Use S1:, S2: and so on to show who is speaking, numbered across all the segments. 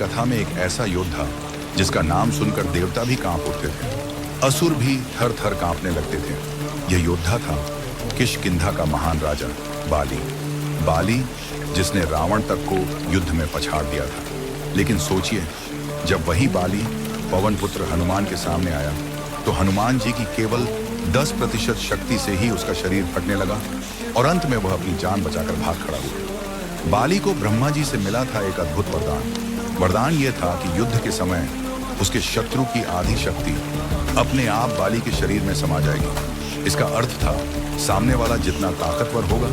S1: कथा में एक ऐसा योद्धा जिसका नाम सुनकर देवता भी कांप उठते थे, असुर भी थर थर कांपने लगते थे। यह योद्धा था किष्किंधा का महान राजा बाली। बाली जिसने रावण तक को युद्ध में पछाड़ दिया था। लेकिन सोचिए, जब वही बाली पवन पुत्र हनुमान के सामने आया तो हनुमान जी की केवल 10% शक्ति से ही उसका शरीर फटने लगा और अंत में वह अपनी जान बचाकर भाग खड़ा हुआ। बाली को ब्रह्मा जी से मिला था एक अद्भुत वरदान। वरदान यह था कि युद्ध के समय उसके शत्रु की आधी शक्ति अपने आप बाली के शरीर में समा जाएगी। इसका अर्थ था सामने वाला जितना ताकतवर होगा,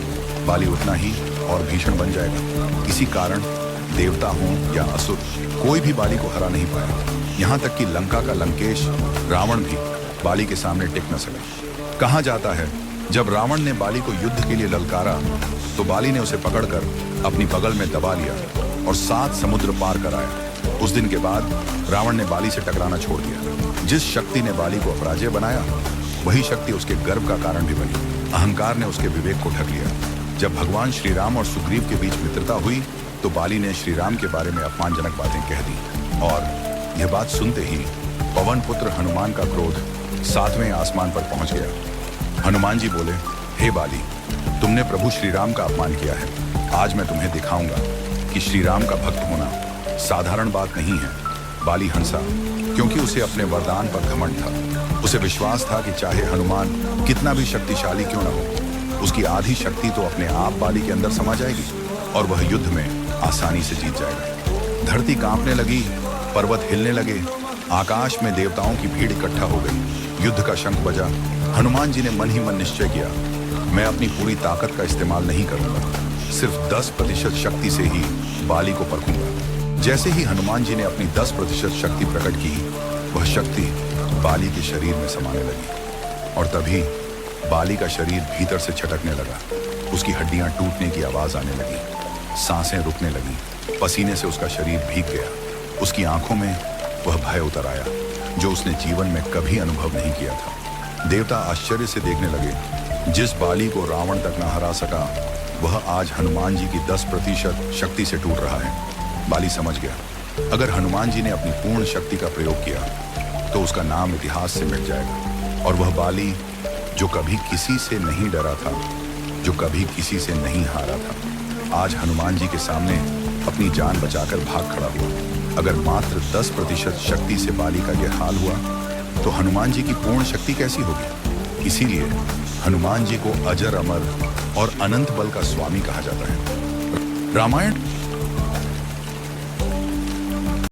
S1: बाली उतना ही और भीषण बन जाएगा। इसी कारण देवता हों या असुर, कोई भी बाली को हरा नहीं पाया। यहाँ तक कि लंका का लंकेश रावण भी बाली के सामने टिक न सके। कहा जाता है, जब रावण ने बाली को युद्ध के लिए ललकारा तो बाली ने उसे पकड़कर अपनी बगल में दबा लिया और 7 समुद्र पार कराया। उस दिन के बाद रावण ने बाली से टकराना छोड़ दिया। जिस शक्ति ने बाली को अपराजय बनाया, वही शक्ति उसके गर्व का कारण भी बनी। अहंकार ने उसके विवेक को ढक लिया। जब भगवान श्री राम और सुग्रीव के बीच मित्रता हुई तो बाली ने श्री राम के बारे में अपमानजनक बातें कह दी और यह बात सुनते ही पवन पुत्र हनुमान का क्रोध 7वें आसमान पर पहुंच गया। हनुमान जी बोले, हे बाली, तुमने प्रभु श्री राम का अपमान किया है। आज मैं तुम्हें दिखाऊंगा कि श्री राम का भक्त होना साधारण बात नहीं है। बाली हंसा, क्योंकि उसे अपने वरदान पर घमंड था। उसे विश्वास था कि चाहे हनुमान कितना भी शक्तिशाली क्यों न हो, उसकी आधी शक्ति तो अपने आप बाली के अंदर समा जाएगी और वह युद्ध में आसानी से जीत जाएगा। धरती कांपने लगी, पर्वत हिलने लगे, आकाश में देवताओं की भीड़ इकट्ठा हो गई। युद्ध का शंख बजा। हनुमान जी ने मन ही मन निश्चय किया, मैं अपनी पूरी ताकत का इस्तेमाल नहीं करूंगा, सिर्फ 10% शक्ति से ही बाली को परखूंगा। जैसे ही हनुमान जी ने अपनी 10% शक्ति प्रकट की, वह शक्ति बाली के शरीर में समाने लगी और तभी बाली का शरीर भीतर से छटकने लगा। उसकी हड्डियां टूटने की आवाज आने लगी, सांसें रुकने लगी, पसीने से उसका शरीर भीग गया। उसकी आंखों में वह भय उतर आया जो उसने जीवन में कभी अनुभव नहीं किया था। देवता आश्चर्य से देखने लगे। जिस बाली को रावण तक न हरा सका, वह आज हनुमान जी की 10% शक्ति से टूट रहा है। बाली समझ गया, अगर हनुमान जी ने अपनी पूर्ण शक्ति का प्रयोग किया तो उसका नाम इतिहास से मिट जाएगा और वह बाली जो कभी किसी से नहीं डरा था, जो कभी किसी से नहीं हारा था, आज हनुमान जी के सामने अपनी जान बचाकर भाग खड़ा हुआ। अगर मात्र 10% शक्ति से बाली का यह हाल हुआ तो हनुमान जी की पूर्ण शक्ति कैसी होगी। इसीलिए हनुमान जी को अजर अमर और अनंत बल का स्वामी कहा जाता है। रामायण